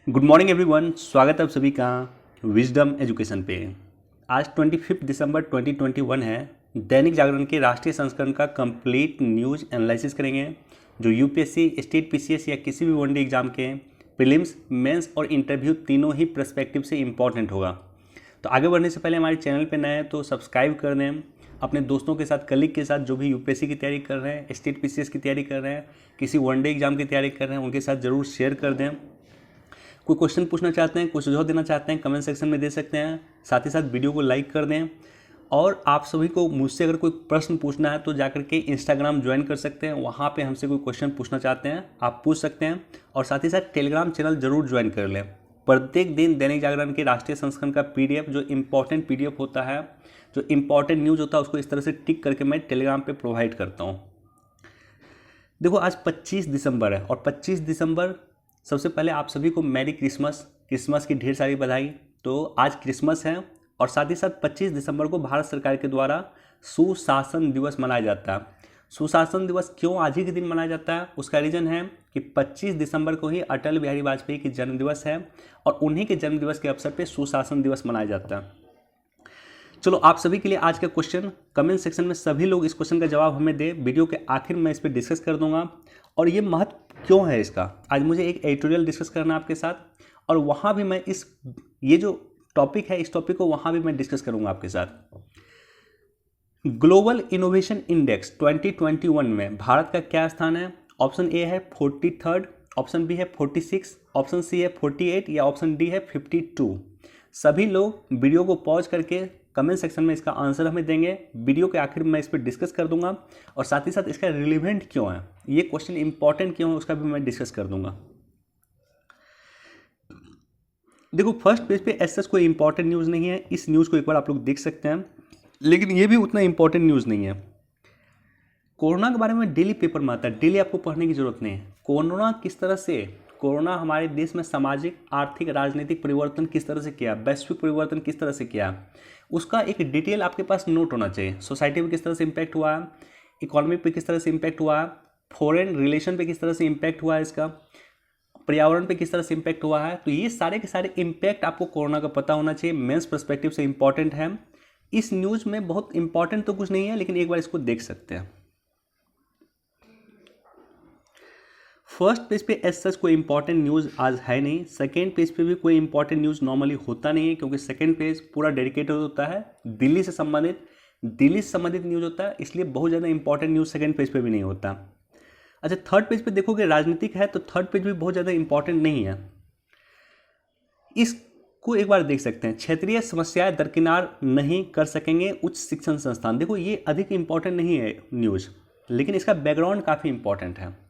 Good morning everyone, स्वागत है आप सभी का विजडम एजुकेशन पे। आज 25 दिसंबर 2021 है। दैनिक जागरण के राष्ट्रीय संस्करण का कंप्लीट न्यूज़ एनालिसिस करेंगे जो यूपीएससी, स्टेट पीसीएस या किसी भी वनडे एग्जाम के प्रीलिम्स, मेंस और इंटरव्यू तीनों ही पर्सपेक्टिव से इंपॉर्टेंट होगा। तो आगे बढ़ने से पहले हमारे चैनल पे नए हैं तो सब्सक्राइब कर दें। अपने दोस्तों के साथ, कलीग के साथ जो भी यूपीएससी की तैयारी कर रहे हैं, स्टेट पीसीएस की तैयारी कर रहे हैं, किसी वनडे एग्जाम की तैयारी कर रहे हैं, उनके साथ ज़रूर शेयर कर दें। कोई क्वेश्चन पूछना चाहते हैं, कोई सुझाव देना चाहते हैं, कमेंट सेक्शन में दे सकते हैं। साथ ही साथ वीडियो को लाइक कर दें। और आप सभी को मुझसे अगर कोई प्रश्न पूछना है तो जाकर के इंस्टाग्राम ज्वाइन कर सकते हैं। वहाँ पे हमसे कोई क्वेश्चन पूछना चाहते हैं आप पूछ सकते हैं। और साथ ही साथ टेलीग्राम चैनल जरूर ज्वाइन कर लें। प्रत्येक दिन दैनिक जागरण के राष्ट्रीय संस्करण का पीडीएफ, जो इंपॉर्टेंट पीडीएफ होता है, जो इंपॉर्टेंट न्यूज़ होता है, उसको इस तरह से टिक करके मैं टेलीग्राम पे प्रोवाइड करता हूँ। देखो, आज 25 दिसंबर है और 25 दिसंबर सबसे पहले आप सभी को मैरी क्रिसमस की ढेर सारी बधाई। तो आज क्रिसमस है और साथ ही साथ 25 दिसंबर को भारत सरकार के द्वारा सुशासन दिवस मनाया जाता है। सुशासन दिवस क्यों आज ही के दिन मनाया जाता है, उसका रीज़न है कि 25 दिसंबर को ही अटल बिहारी वाजपेयी की जन्मदिवस है और उन्हीं के जन्मदिवस के अवसर पर सुशासन दिवस मनाया जाता है। चलो, आप सभी के लिए आज का क्वेश्चन कमेंट सेक्शन में सभी लोग इस क्वेश्चन का जवाब हमें दे। वीडियो के आखिर में इस पर डिस्कस कर दूंगा और ये महत्व क्यों है इसका। आज मुझे एक एडिटोरियल डिस्कस करना है आपके साथ और वहाँ भी मैं ये जो टॉपिक है, इस टॉपिक को वहाँ भी मैं डिस्कस करूँगा आपके साथ। ग्लोबल इनोवेशन इंडेक्स 2021 में भारत का क्या स्थान है? ऑप्शन ए है 43rd, ऑप्शन बी है 46, ऑप्शन सी है 48 या ऑप्शन डी है 52। सभी लोग वीडियो को पॉज करके कमेंट सेक्शन में इसका आंसर हमें देंगे। वीडियो के आखिर में मैं इस पर डिस्कस कर दूंगा और साथ ही साथ इसका रिलेवेंट क्यों है, ये क्वेश्चन इंपॉर्टेंट क्यों है, उसका भी मैं डिस्कस कर दूंगा। देखो, फर्स्ट पेज पे ऐसा कोई इंपॉर्टेंट न्यूज़ नहीं है। इस न्यूज़ को एक बार आप लोग देख सकते हैं, लेकिन ये भी उतना इंपॉर्टेंट न्यूज़ नहीं है। कोरोना के बारे में डेली पेपर में आता है, डेली आपको पढ़ने की जरूरत नहीं है। कोरोना हमारे देश में सामाजिक, आर्थिक, राजनीतिक परिवर्तन किस तरह से किया, वैश्विक परिवर्तन किस तरह से किया, उसका एक डिटेल आपके पास नोट होना चाहिए। सोसाइटी पे किस तरह से इम्पैक्ट हुआ है, इकोनॉमी पे किस तरह से इम्पैक्ट हुआ है, फॉरेन रिलेशन पे किस तरह से इम्पैक्ट हुआ है, इसका पर्यावरण पे किस तरह से इम्पैक्ट हुआ है। तो ये सारे के सारे इम्पैक्ट आपको कोरोना का पता होना चाहिए। मेंस पर्सपेक्टिव से इंपॉर्टेंट है। इस न्यूज़ में बहुत इंपॉर्टेंट तो कुछ नहीं है, लेकिन एक बार इसको देख सकते हैं। फर्स्ट पेज पे एज सच कोई इंपॉर्टेंट न्यूज़ आज है नहीं। सेकेंड पेज पे भी कोई इंपॉर्टेंट न्यूज़ नॉर्मली होता नहीं है, क्योंकि सेकेंड पेज पूरा डेडिकेटेड होता है दिल्ली से संबंधित न्यूज़ होता है, इसलिए बहुत ज़्यादा इंपॉर्टेंट न्यूज़ सेकेंड पेज पे भी नहीं होता। अच्छा, थर्ड पेज पे देखोगे राजनीतिक है, तो थर्ड पेज भी बहुत ज़्यादा इंपॉर्टेंट नहीं है। इसको एक बार देख सकते हैं। क्षेत्रीय समस्याएं दरकिनार नहीं कर सकेंगे उच्च शिक्षण संस्थान। देखो, ये अधिक इंपॉर्टेंट नहीं है न्यूज़, लेकिन इसका बैकग्राउंड काफ़ी इंपॉर्टेंट है।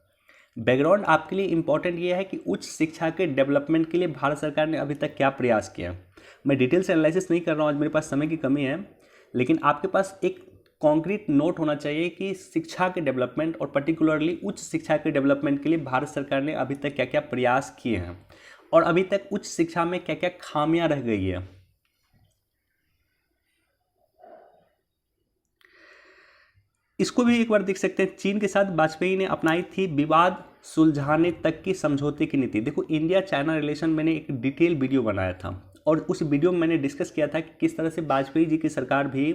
बैकग्राउंड आपके लिए इंपॉर्टेंट ये है कि उच्च शिक्षा के डेवलपमेंट के लिए भारत सरकार ने अभी तक क्या प्रयास किया। मैं डिटेल से एनालिसिस नहीं कर रहा हूँ, आज मेरे पास समय की कमी है, लेकिन आपके पास एक कॉन्क्रीट नोट होना चाहिए कि शिक्षा के डेवलपमेंट और पर्टिकुलरली उच्च शिक्षा के डेवलपमेंट के लिए भारत सरकार ने अभी तक क्या क्या प्रयास किए हैं और अभी तक उच्च शिक्षा में क्या क्या खामियां रह गई है। इसको भी एक बार देख सकते हैं। चीन के साथ वाजपेयी ने अपनाई थी विवाद सुलझाने तक की समझौते की नीति। देखो, इंडिया चाइना रिलेशन मैंने एक डिटेल वीडियो बनाया था और उस वीडियो में मैंने डिस्कस किया था कि किस तरह से वाजपेयी जी की सरकार भी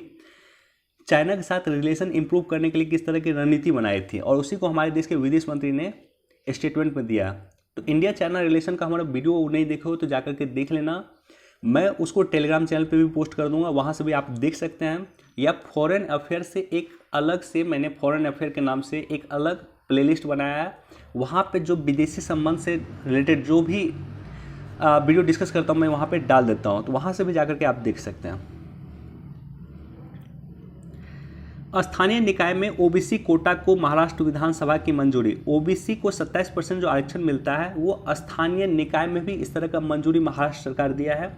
चाइना के साथ रिलेशन इंप्रूव करने के लिए किस तरह की रणनीति बनाई थी, और उसी को हमारे देश के विदेश मंत्री ने स्टेटमेंट में दिया। तो इंडिया चाइना रिलेशन का हमारा वीडियो नहीं देखे हो तो जाकर के देख लेना। मैं उसको टेलीग्राम चैनल पे भी पोस्ट कर दूंगा, वहाँ से भी आप देख सकते हैं। या फॉरेन अफेयर से एक अलग से मैंने फॉरेन अफेयर के नाम से एक अलग प्लेलिस्ट बनाया है। वहाँ पे जो विदेशी संबंध से रिलेटेड जो भी वीडियो डिस्कस करता हूँ मैं वहाँ पे डाल देता हूँ, तो वहाँ से भी जाकर के आप देख सकते हैं। स्थानीय निकाय में ओबीसी कोटा को महाराष्ट्र विधानसभा की मंजूरी। ओबीसी को 27% जो आरक्षण मिलता है वो स्थानीय निकाय में भी इस तरह का मंजूरी महाराष्ट्र सरकार दिया है।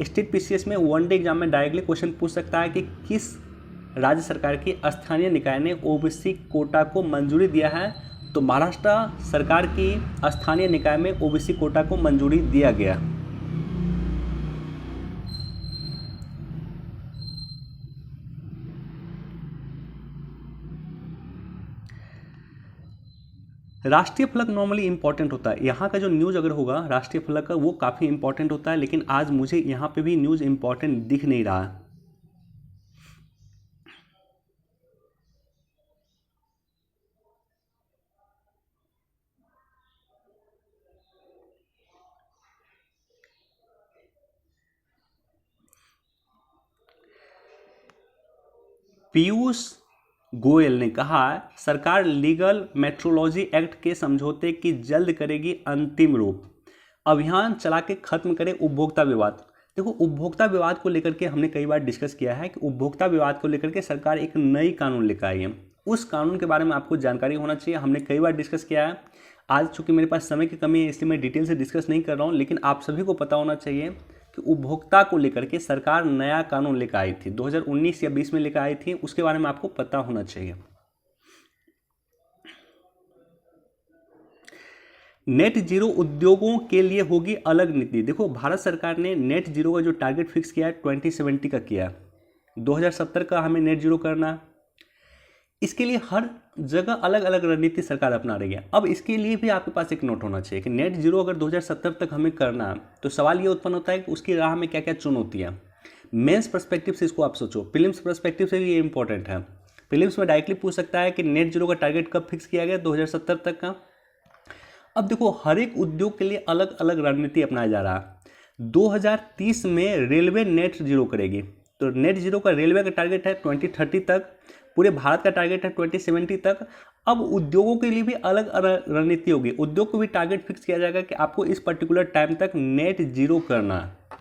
स्टेट पीसीएस में वनडे एग्जाम में डायरेक्टली क्वेश्चन पूछ सकता है कि किस राज्य सरकार की स्थानीय निकाय ने ओबीसी कोटा को मंजूरी दिया है। तो महाराष्ट्र सरकार की स्थानीय निकाय में ओबीसी कोटा को मंजूरी दिया गया। राष्ट्रीय फलक नॉर्मली इंपॉर्टेंट होता है, यहाँ का जो न्यूज़ अगर होगा राष्ट्रीय फलक का वो काफ़ी इंपॉर्टेंट होता है, लेकिन आज मुझे यहाँ पे भी न्यूज़ इंपॉर्टेंट दिख नहीं रहा। पीयूष गोयल ने कहा सरकार लीगल मेट्रोलॉजी एक्ट के समझौते की जल्द करेगी अंतिम रूप, अभियान चला के खत्म करे उपभोक्ता विवाद। देखो, उपभोक्ता विवाद को लेकर के हमने कई बार डिस्कस किया है कि उपभोक्ता विवाद को लेकर के सरकार एक नई कानून लेकर आई है। उस कानून के बारे में आपको जानकारी होना चाहिए, हमने कई बार डिस्कस किया है। आज चूंकि मेरे पास समय की कमी है इसलिए मैं डिटेल से डिस्कस नहीं कर रहा हूँ, लेकिन आप सभी को पता होना चाहिए कि उपभोक्ता को लेकर के सरकार नया कानून लेकर आई थी, 2019 या 20 में लेकर आई थी, उसके बारे में आपको पता होना चाहिए। नेट जीरो उद्योगों के लिए होगी अलग नीति। देखो, भारत सरकार ने नेट जीरो का जो टारगेट फिक्स किया है 2070 का किया है, 2070 का हमें नेट जीरो करना। इसके लिए हर जगह अलग अलग रणनीति सरकार अपना रही है। अब इसके लिए भी आपके पास एक नोट होना चाहिए कि नेट जीरो अगर 2070 तक हमें करना है तो सवाल ये उत्पन्न होता है कि उसकी राह में क्या क्या चुनौती है। मेंस पर्सपेक्टिव से इसको आप सोचो, प्रीलिम्स पर्सपेक्टिव से भी ये इंपॉर्टेंट है। प्रीलिम्स में डायरेक्टली पूछ सकता है कि नेट जीरो का टारगेट कब फिक्स किया गया, 2070 तक का। अब देखो, हर एक उद्योग के लिए अलग अलग रणनीति अपनाया जा रहा है। 2030 में रेलवे नेट जीरो करेगी, तो नेट जीरो का रेलवे का टारगेट है 2030 तक, पूरे भारत का टारगेट है 2070 तक। अब उद्योगों के लिए भी अलग अलग रणनीति होगी, उद्योग को भी टारगेट फिक्स किया जाएगा कि आपको इस पर्टिकुलर टाइम तक नेट जीरो करना है।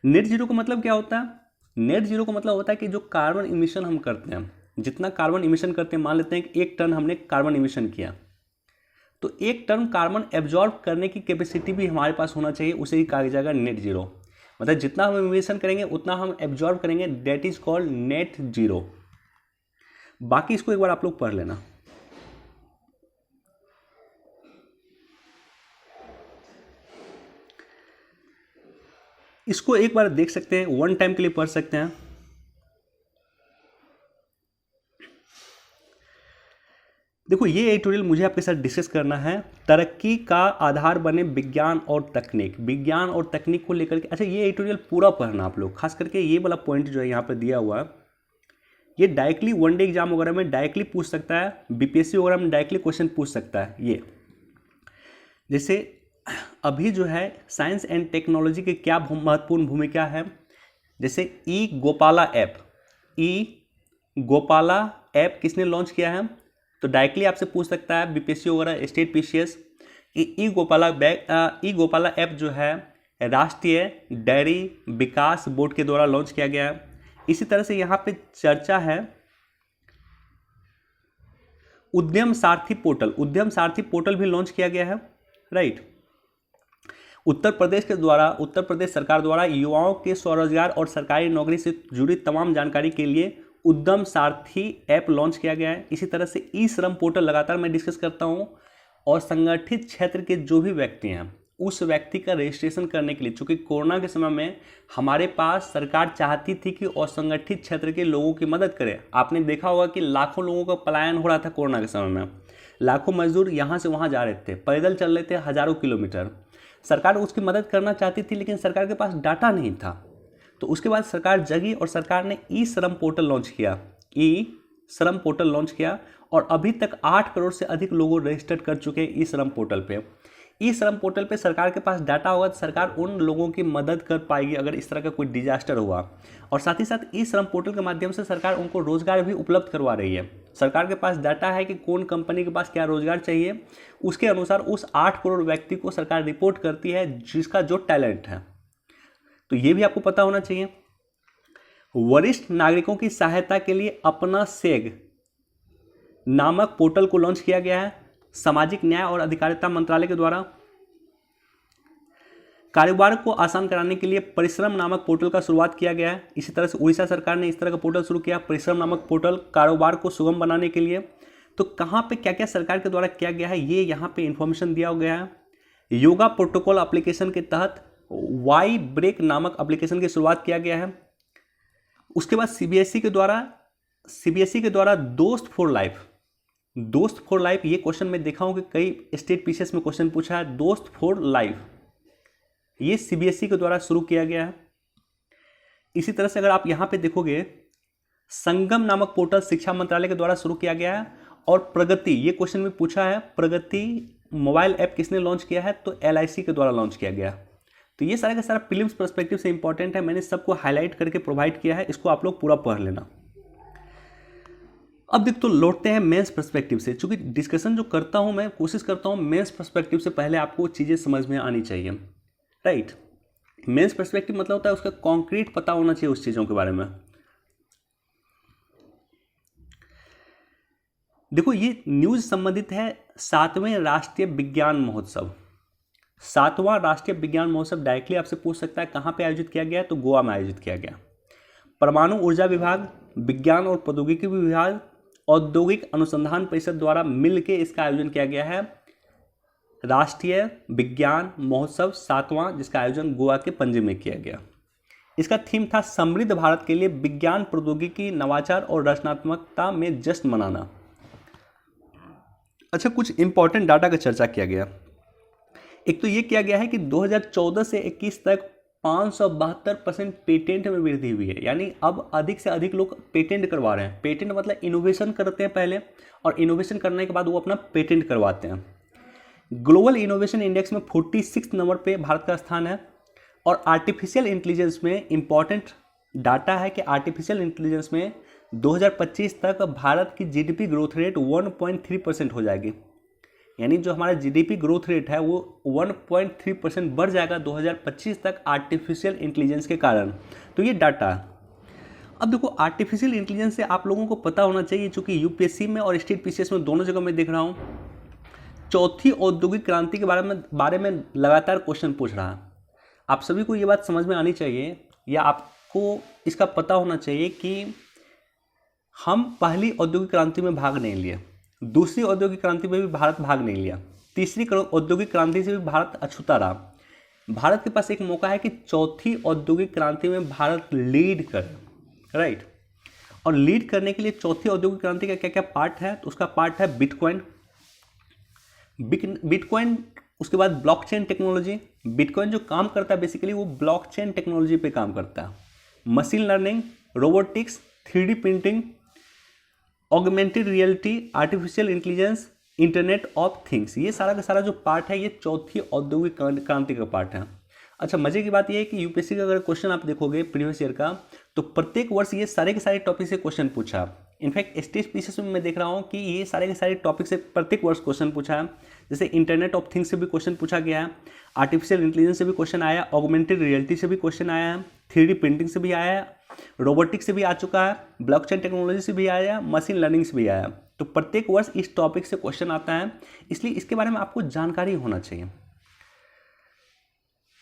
नेट जीरो का मतलब क्या होता है? नेट जीरो का मतलब होता है कि जो कार्बन इमिशन हम करते हैं, जितना कार्बन इमिशन करते हैं, मान लेते हैं कि 1 टन हमने कार्बन इमिशन किया, तो 1 टन कार्बन एब्जॉर्ब करने की कैपेसिटी भी हमारे पास होना चाहिए, उसे ही कहा जाएगा नेट जीरो। मतलब जितना हम इमिशन करेंगे उतना हम एब्जॉर्ब करेंगे, that is called net zero. बाकी इसको एक बार आप लोग पढ़ लेना। इसको एक बार देख सकते हैं, वन टाइम के लिए पढ़ सकते हैं। देखो, ये एडिटोरियल मुझे आपके साथ डिस्कस करना है, तरक्की का आधार बने विज्ञान और तकनीक। विज्ञान और तकनीक को लेकर के, अच्छा, ये एडिटोरियल पूरा पढ़ना आप लोग, खास करके ये वाला पॉइंट जो है यहाँ पर दिया हुआ है, ये डायरेक्टली वनडे एग्जाम वगैरह में डायरेक्टली पूछ सकता है, बीपीएससी वगैरह में डायरेक्टली क्वेश्चन पूछ सकता है। ये जैसे अभी जो है साइंस एंड टेक्नोलॉजी की क्या महत्वपूर्ण भूमिका है, जैसे ई गोपाला ऐप किसने लॉन्च किया है, तो डायरेक्टली आपसे पूछ सकता है बीपीएससी वगैरह, स्टेट पीसीएस। ई गोपाला ऐप जो है राष्ट्रीय डेयरी विकास बोर्ड के द्वारा लॉन्च किया गया है। इसी तरह से यहाँ पे चर्चा है उद्यम सारथी पोर्टल भी लॉन्च किया गया है, राइट। उत्तर प्रदेश सरकार द्वारा युवाओं के स्वरोजगार और सरकारी नौकरी से जुड़ी तमाम जानकारी के लिए उद्यम सारथी ऐप लॉन्च किया गया है। इसी तरह से ई श्रम पोर्टल लगातार मैं डिस्कस करता हूं, और संगठित क्षेत्र के जो भी व्यक्ति हैं उस व्यक्ति का रजिस्ट्रेशन करने के लिए, चूंकि कोरोना के समय में हमारे पास सरकार चाहती थी कि असंगठित क्षेत्र के लोगों की मदद करे। आपने देखा होगा कि लाखों लोगों का पलायन हो रहा था कोरोना के समय में, लाखों मजदूर यहाँ से वहाँ जा रहे थे, पैदल चल रहे थे हजारों किलोमीटर। सरकार उसकी मदद करना चाहती थी, लेकिन सरकार के पास डाटा नहीं था। तो उसके बाद सरकार जगी और सरकार ने ई श्रम पोर्टल लॉन्च किया, और अभी तक 8 करोड़ से अधिक लोगों रजिस्टर्ड कर चुके हैं ई श्रम पोर्टल पे। ई श्रम पोर्टल पे सरकार के पास डाटा होगा तो सरकार उन लोगों की मदद कर पाएगी अगर इस तरह का कोई डिजास्टर हुआ, और साथ ही साथ ई श्रम पोर्टल के माध्यम से सरकार उनको रोजगार भी उपलब्ध करवा रही है। सरकार के पास डाटा है कि कौन कंपनी के पास क्या रोजगार चाहिए, उसके अनुसार उस 8 करोड़ व्यक्ति को सरकार रिपोर्ट करती है जिसका जो टैलेंट है। तो ये भी आपको पता होना चाहिए। वरिष्ठ नागरिकों की सहायता के लिए अपना सेग नामक पोर्टल को लॉन्च किया गया है सामाजिक न्याय और अधिकारिता मंत्रालय के द्वारा। कारोबार को आसान कराने के लिए परिश्रम नामक पोर्टल का शुरुआत किया गया है। इसी तरह से उड़ीसा सरकार ने इस तरह का पोर्टल शुरू किया, परिश्रम नामक पोर्टल, कारोबार को सुगम बनाने के लिए। तो कहाँ पे क्या क्या सरकार के द्वारा किया गया है, ये यहाँ पे इंफॉर्मेशन दिया गया है। योगा प्रोटोकॉल एप्लीकेशन के तहत वाई ब्रेक नामक एप्लीकेशन की शुरुआत किया गया है। उसके बाद सीबीएसई के द्वारा दोस्त फॉर लाइफ, दोस्त फॉर लाइफ, ये क्वेश्चन मैं देखा हूँ कि कई स्टेट पीसीएस में क्वेश्चन पूछा है। दोस्त फॉर लाइफ ये सीबीएसई के द्वारा शुरू किया गया है। इसी तरह से अगर आप यहाँ पे देखोगे, संगम नामक पोर्टल शिक्षा मंत्रालय के द्वारा शुरू किया गया है। और प्रगति, ये क्वेश्चन में पूछा है, प्रगति मोबाइल ऐप किसने लॉन्च किया है, तो एलआईसी के द्वारा लॉन्च किया गया। तो ये सारा का सारा प्रीलिम्स पर्सपेक्टिव से इंपॉर्टेंट है, मैंने सबको हाईलाइट करके प्रोवाइड किया है, इसको आप लोग पूरा पढ़ लेना। अब देख तो लौटते हैं मेंस पर्सपेक्टिव से। चूंकि डिस्कशन जो करता हूं मैं कोशिश करता हूं मेंस पर्सपेक्टिव से पहले आपको चीज़ें समझ में आनी चाहिए, राइट। मेंस पर्सपेक्टिव मतलब होता है उसका कॉन्क्रीट पता होना चाहिए उस चीज़ों के बारे में। देखो ये न्यूज़ संबंधित है 7वें राष्ट्रीय विज्ञान महोत्सव। 7वां राष्ट्रीय विज्ञान महोत्सव डायरेक्टली आपसे पूछ सकता है कहाँ पे आयोजित किया गया, तो गोवा में आयोजित किया गया। परमाणु ऊर्जा विभाग, विज्ञान और प्रौद्योगिकी विभाग, औद्योगिक अनुसंधान परिषद द्वारा मिलकर इसका आयोजन किया गया है। राष्ट्रीय विज्ञान महोत्सव 7वां, जिसका आयोजन गोवा के पणजी में किया गया। इसका थीम था समृद्ध भारत के लिए विज्ञान, प्रौद्योगिकी, नवाचार और रचनात्मकता में जश्न मनाना। अच्छा, कुछ इंपॉर्टेंट डाटा का चर्चा किया गया। एक तो ये किया गया है कि 2014 से 21 तक 572% पेटेंट में वृद्धि हुई है, यानी अब अधिक से अधिक लोग पेटेंट करवा रहे हैं। पेटेंट मतलब इनोवेशन करते हैं पहले, और इनोवेशन करने के बाद वो अपना पेटेंट करवाते हैं। ग्लोबल इनोवेशन इंडेक्स में 46 नंबर पे भारत का स्थान है। और आर्टिफिशियल इंटेलिजेंस में इंपॉर्टेंट डाटा है कि आर्टिफिशियल इंटेलिजेंस में 2025 तक भारत की जीडीपी ग्रोथ रेट 1.3% हो जाएगी, यानी जो हमारा जीडीपी ग्रोथ रेट है वो 1.3% बढ़ जाएगा 2025 तक आर्टिफिशियल इंटेलिजेंस के कारण। तो ये डाटा है। अब देखो आर्टिफिशियल इंटेलिजेंस से आप लोगों को पता होना चाहिए, चूंकि यूपीएससी में और स्टेट पीसीएस में दोनों जगह मैं देख रहा हूँ चौथी औद्योगिक क्रांति के बारे में लगातार क्वेश्चन पूछ रहा है। आप सभी को ये बात समझ में आनी चाहिए, या आपको इसका पता होना चाहिए कि हम पहली औद्योगिक क्रांति में भाग नहीं लिए, दूसरी औद्योगिक क्रांति में भी भारत भाग नहीं लिया, तीसरी औद्योगिक क्रांति से भी भारत अछूता रहा। भारत के पास एक मौका है कि चौथी औद्योगिक क्रांति में भारत लीड करे, राइट। और लीड करने के लिए चौथी औद्योगिक क्रांति का क्या क्या पार्ट है, तो उसका पार्ट है बिटकॉइन, उसके बाद ब्लॉकचेन टेक्नोलॉजी। बिटकॉइन जो काम करता है बेसिकली वो ब्लॉकचेन टेक्नोलॉजी पे काम करता है। Machine learning, robotics, 3D printing, augmented reality, artificial intelligence, internet of things, ये सारा का सारा जो पार्ट है ये चौथी औद्योगिक क्रांति का पार्ट है। अच्छा, मजे की बात ये है कि यूपीएससी का अगर क्वेश्चन आप देखोगे प्रीवियस ईयर का, तो प्रत्येक वर्ष ये सारे के सारे टॉपिक से क्वेश्चन पूछा। इनफैक्ट स्टेट पीसीएस में मैं देख रहा हूँ कि ये सारे के सारे टॉपिक से प्रत्येक वर्ष क्वेश्चन पूछा है। जैसे इंटरनेट ऑफ थिंग्स से भी क्वेश्चन पूछा गया है, आर्टिफिशियल इंटेलिजेंस से भी क्वेश्चन आया, ऑगमेंटेड रियलिटी से भी क्वेश्चन आया है, 3D प्रिंटिंग से भी आया है, रोबोटिक्स से भी आ चुका है, ब्लॉकचेन टेक्नोलॉजी से भी आया, मशीन लर्निंग से भी आया। तो प्रत्येक वर्ष इस टॉपिक से क्वेश्चन आता है, इसलिए इसके बारे में आपको जानकारी होना चाहिए।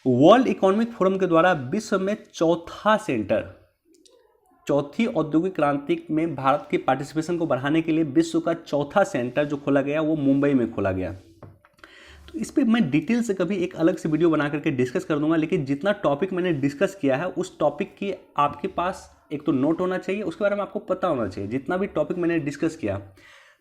वर्ल्ड इकोनॉमिक फोरम के द्वारा विश्व में चौथा सेंटर, चौथी औद्योगिक क्रांति में भारत के पार्टिसिपेशन को बढ़ाने के लिए विश्व का चौथा सेंटर जो खोला गया वो मुंबई में खोला गया। तो इस पर मैं डिटेल से कभी एक अलग से वीडियो बना करके डिस्कस कर दूंगा, लेकिन जितना टॉपिक मैंने डिस्कस किया है उस टॉपिक की आपके पास एक तो नोट होना चाहिए, उसके बारे में आपको पता होना चाहिए। जितना भी टॉपिक मैंने डिस्कस किया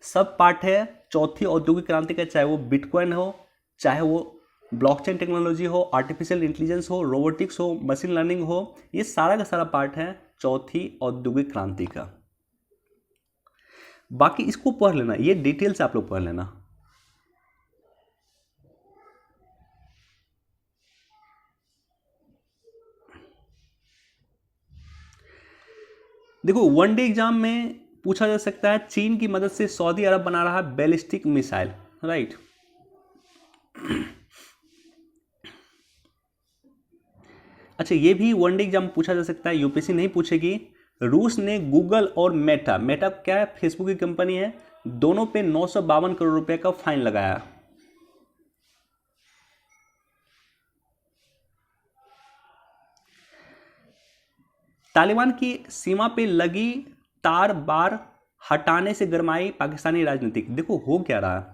सब पार्ट है चौथी औद्योगिक क्रांति का, चाहे वो बिटकॉइन हो, चाहे वो ब्लॉकचेन टेक्नोलॉजी हो, आर्टिफिशियल इंटेलिजेंस हो, रोबोटिक्स हो, मशीन लर्निंग हो, ये सारा का सारा पार्ट है चौथी औद्योगिक क्रांति का। बाकी इसको पढ़ लेना, ये डिटेल से आप लोग पढ़ लेना। देखो वनडे एग्जाम में पूछा जा सकता है चीन की मदद से सऊदी अरब बना रहा है बैलिस्टिक मिसाइल, राइट। अच्छा, ये भी वनडे एग्जाम पूछा जा सकता है, यूपीएससी नहीं पूछेगी। रूस ने गूगल और मेटा क्या है, फेसबुक की कंपनी है, दोनों पे 952 करोड़ रुपए का फाइन लगाया। तालिबान की सीमा पे लगी तार बार हटाने से गरमाई पाकिस्तानी राजनीतिक। देखो हो क्या रहा है,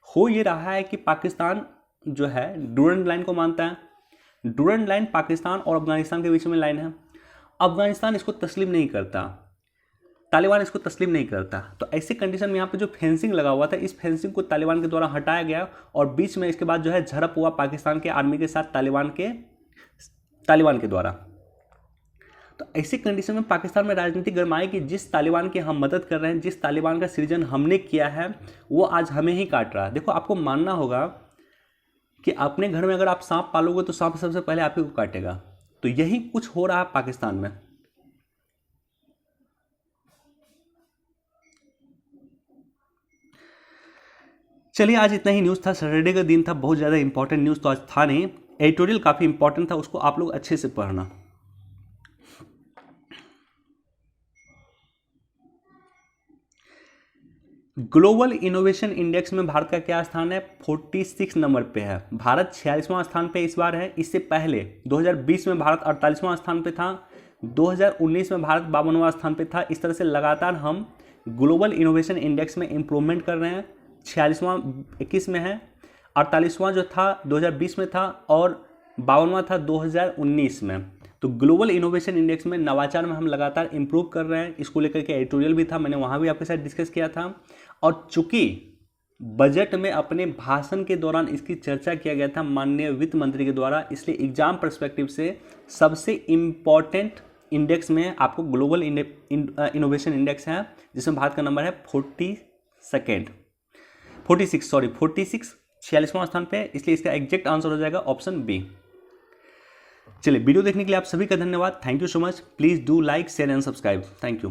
हो ये रहा है कि पाकिस्तान जो है डूरंड लाइन को मानता है। डूरंड लाइन पाकिस्तान और अफगानिस्तान के बीच में लाइन है। अफगानिस्तान इसको तस्लीम नहीं करता। तालिबान इसको तस्लीम नहीं करता। तो ऐसी कंडीशन में यहाँ पे जो फेंसिंग लगा हुआ था, इस फेंसिंग को तालिबान के द्वारा हटाया गया और बीच में इसके बाद जो है झड़प हुआ पाकिस्तान के आर्मी के साथ तालिबान के द्वारा। तो ऐसी कंडीशन में पाकिस्तान में राजनीति गरमाई कि जिस तालिबान की हम मदद कर रहे हैं, जिस तालिबान का सृजन हमने किया है, वो आज हमें ही काट रहा है। देखो, आपको मानना होगा कि अपने घर में अगर आप सांप पालोगे तो सांप सबसे पहले आप ही को काटेगा। तो यही कुछ हो रहा है पाकिस्तान में। चलिए, आज इतना ही न्यूज़ था। सैटरडे का दिन था, बहुत ज़्यादा इंपॉर्टेंट न्यूज़ तो आज था नहीं। एडिटोरियल काफ़ी इंपॉर्टेंट था, उसको आप लोग अच्छे से पढ़ना। ग्लोबल इनोवेशन इंडेक्स में भारत का क्या स्थान है? 46 नंबर पे है। भारत 46वां स्थान पे इस बार है। इससे पहले 2020 में भारत 48वां स्थान पे था, 2019 में भारत 52वां स्थान पे था। इस तरह से लगातार हम ग्लोबल इनोवेशन इंडेक्स में इम्प्रूवमेंट कर रहे हैं। 46वां 21 में है, 48वां जो था 2020 में था और 52वां था 2019 में। तो ग्लोबल इनोवेशन इंडेक्स में नवाचार में हम लगातार इंप्रूव कर रहे हैं। इसको लेकर के एडिटोरियल भी था, मैंने वहाँ भी आपके साथ डिस्कस किया था। और चूंकि बजट में अपने भाषण के दौरान इसकी चर्चा किया गया था माननीय वित्त मंत्री के द्वारा, इसलिए एग्जाम पर्सपेक्टिव से सबसे इम्पॉर्टेंट इंडेक्स में आपको ग्लोबल इनोवेशन इंडेक्स है, जिसमें भारत का नंबर है 46, 46वां स्थान पे। इसलिए इसका एग्जैक्ट आंसर हो जाएगा ऑप्शन बी। चलिए, वीडियो देखने के लिए आप सभी का धन्यवाद। Thank you so much. Please do like, share and subscribe. Thank you.